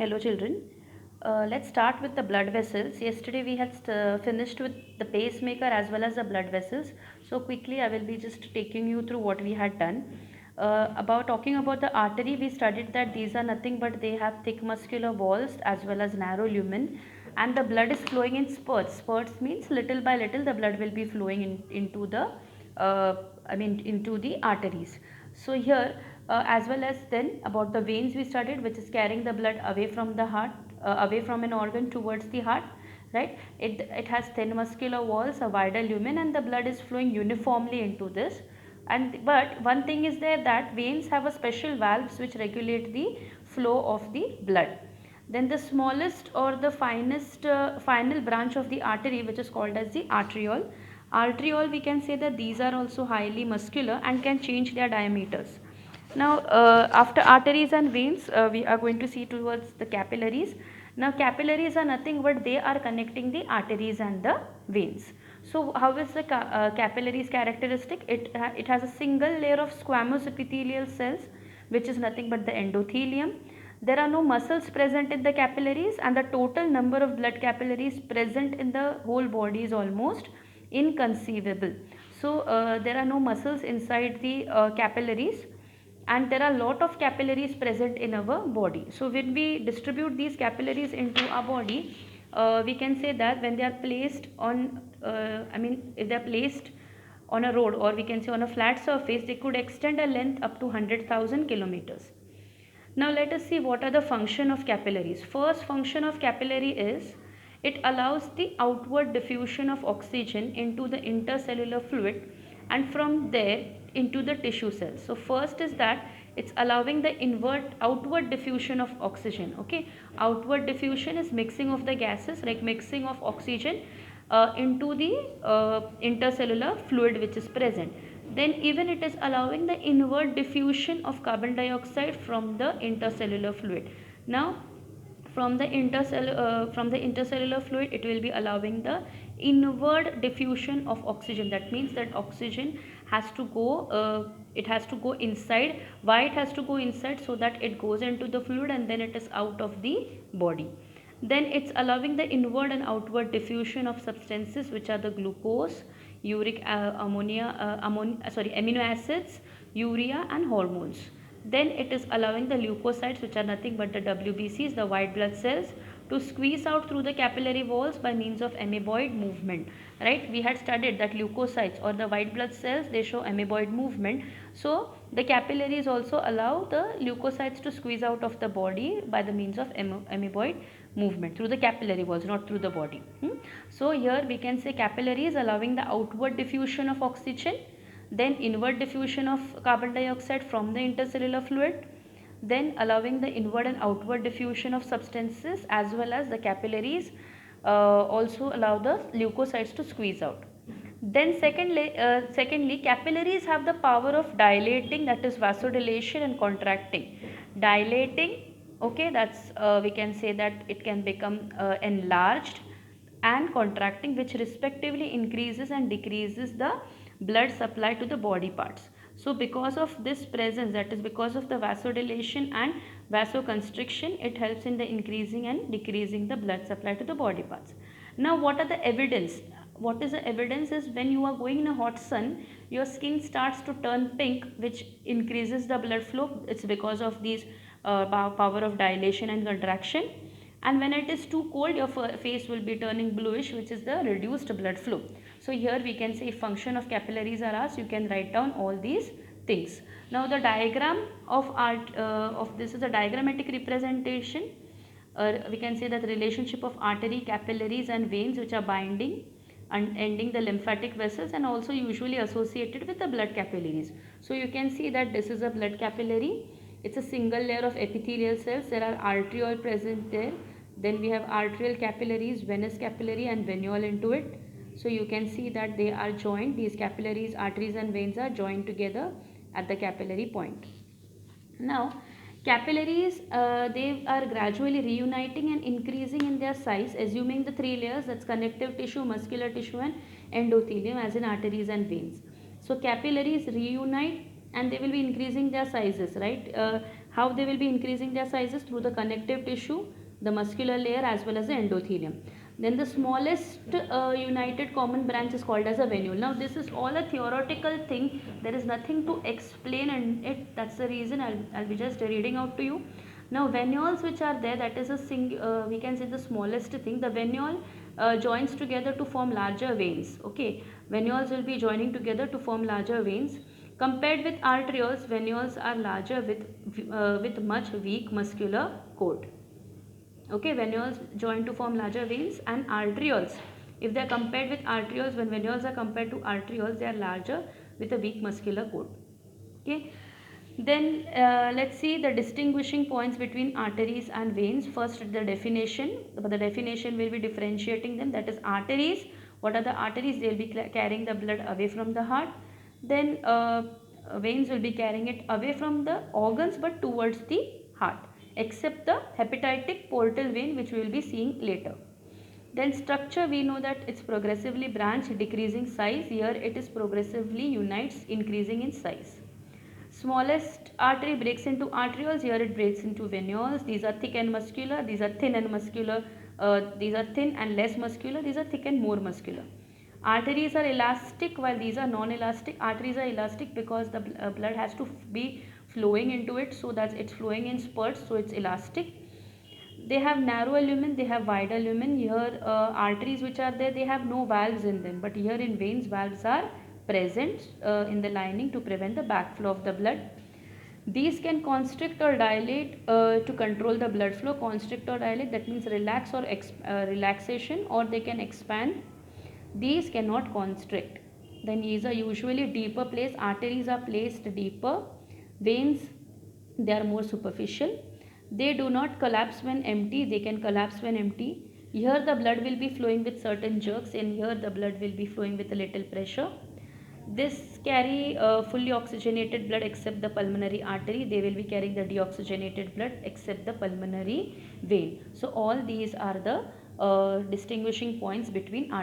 Hello children. Let's start with the blood vessels. Yesterday we had finished with the pacemaker as well as the blood vessels. So quickly I will be just taking you through what we had done. About talking about the artery, we studied that these are nothing but they have thick muscular walls as well as narrow lumen, and the blood is flowing in spurts. Spurts means little by little the blood will be flowing into the uh, into the arteries. So here as well as then about the veins we studied, which is carrying the blood away from the heart, away from an organ towards the heart, right? It has thin muscular walls, a wider lumen, and the blood is flowing uniformly into this. And but one thing is there, that veins have a special valves which regulate the flow of the blood. Then the smallest or the finest final branch of the artery, which is called as the arteriole. Arteriole, we can say that these are also highly muscular and can change their diameters. Now after arteries and veins, we are going to see towards the capillaries. Now capillaries are nothing but they are connecting the arteries and the veins. So how is the capillaries characteristic? It has a single layer of squamous epithelial cells, which is nothing but the endothelium. There are no muscles present in the capillaries, and the total number of blood capillaries present in the whole body is almost inconceivable. So there are no muscles inside the capillaries, and there are a lot of capillaries present in our body. So when we distribute these capillaries into our body, we can say that when they are placed on if they are placed on a road, or we can say on a flat surface, they could extend a length up to 100,000 kilometers. Now let us see what are the function of capillaries. First function of capillary is it allows the outward diffusion of oxygen into the intercellular fluid and from there into the tissue cells. So first is that it's allowing the outward diffusion of oxygen. Okay, outward diffusion is mixing of the gases, like mixing of oxygen into the intercellular fluid which is present. Then even it is allowing the inward diffusion of carbon dioxide from the intercellular fluid. Now from the intercellular fluid, it will be allowing the inward diffusion of oxygen. That means that oxygen has to go it has to go inside. Why it has to go inside? So that it goes into the fluid and then it is out of the body. Then it's allowing the inward and outward diffusion of substances which are the glucose, uric amino acids, urea and hormones. Then it is allowing the leukocytes, which are nothing but the WBCs, the white blood cells, to squeeze out through the capillary walls by means of amoeboid movement. Right? We had studied that leukocytes or the white blood cells, they show amoeboid movement. So the capillaries also allow the leukocytes to squeeze out of the body by the means of amoeboid movement through the capillary walls, not through the body. So here we can say capillaries allowing the outward diffusion of oxygen, then inward diffusion of carbon dioxide from the intercellular fluid, then allowing the inward and outward diffusion of substances, as well as the capillaries also allow the leukocytes to squeeze out. Then secondly, capillaries have the power of dilating, that is vasodilation, and contracting. Dilating, okay, that's we can say that it can become enlarged, and contracting, which respectively increases and decreases the blood supply to the body parts. So because of this presence, that is because of the vasodilation and vasoconstriction, it helps in the increasing and decreasing the blood supply to the body parts. Now what are the evidence? What is the evidence is when you are going in a hot sun, your skin starts to turn pink, which increases the blood flow. It's because of these power of dilation and contraction. And when it is too cold, your face will be turning bluish, which is the reduced blood flow. So here we can say, if function of capillaries are asked, you can write down all these things. Now the diagram of this is a diagrammatic representation. We can say that the relationship of artery, capillaries and veins, which are binding and ending the lymphatic vessels, and also usually associated with the blood capillaries. So you can see that this is a blood capillary. It's a single layer of epithelial cells. There are arteriole present there. Then we have arterial capillaries, venous capillary and venule into it. So you can see that they are joined. These capillaries, arteries and veins are joined together at the capillary point. Now capillaries, they are gradually reuniting and increasing in their size, assuming the three layers, that's connective tissue, muscular tissue and endothelium, as in arteries and veins. So capillaries reunite and they will be increasing their sizes, right? How they will be increasing their sizes? Through the connective tissue, the muscular layer, as well as the endothelium. Then the smallest united common branch is called as a venule. Now this is all a theoretical thing. There is nothing to explain in it. That's the reason I'll be just reading out to you. Now venules which are there, that is we can say the smallest thing. The venule joins together to form larger veins. Okay, venules will be joining together to form larger veins. Compared with arterioles, venules are larger with much weak muscular cord. Okay, venules join to form larger veins, and arterioles, if they are compared with arterioles, when venules are compared to arterioles, they are larger with a weak muscular cord. Okay, then let's see the distinguishing points between arteries and veins. First, the definition. The definition will be differentiating them. That is, arteries. What are the arteries? They will be carrying the blood away from the heart. Then veins will be carrying it away from the organs but towards the heart, except the hepatic portal vein, which we will be seeing later. Then structure, we know that it's progressively branched, decreasing size. Here it is progressively unites, increasing in size. Smallest artery breaks into arterioles. Here it breaks into venules. These are thick and muscular. These are thin and muscular. These are thin and less muscular. These are thick and more muscular. Arteries are elastic while these are non-elastic. Arteries are elastic because the blood has to be flowing into it, so that it's flowing in spurts, so it's elastic. They have narrow lumen, they have wider lumen. Here arteries which are there, they have no valves in them, but here in veins valves are present in the lining to prevent the backflow of the blood. These can constrict or dilate to control the blood flow. Constrict or dilate, that means relax or relaxation, or they can expand. These cannot constrict. Then these are usually deeper placed. Arteries are placed deeper. Veins, they are more superficial. They do not collapse when empty. They can collapse when empty. Here the blood will be flowing with certain jerks, and here the blood will be flowing with a little pressure. This carry fully oxygenated blood except the pulmonary artery. They will be carrying the deoxygenated blood except the pulmonary vein. So all these are the distinguishing points between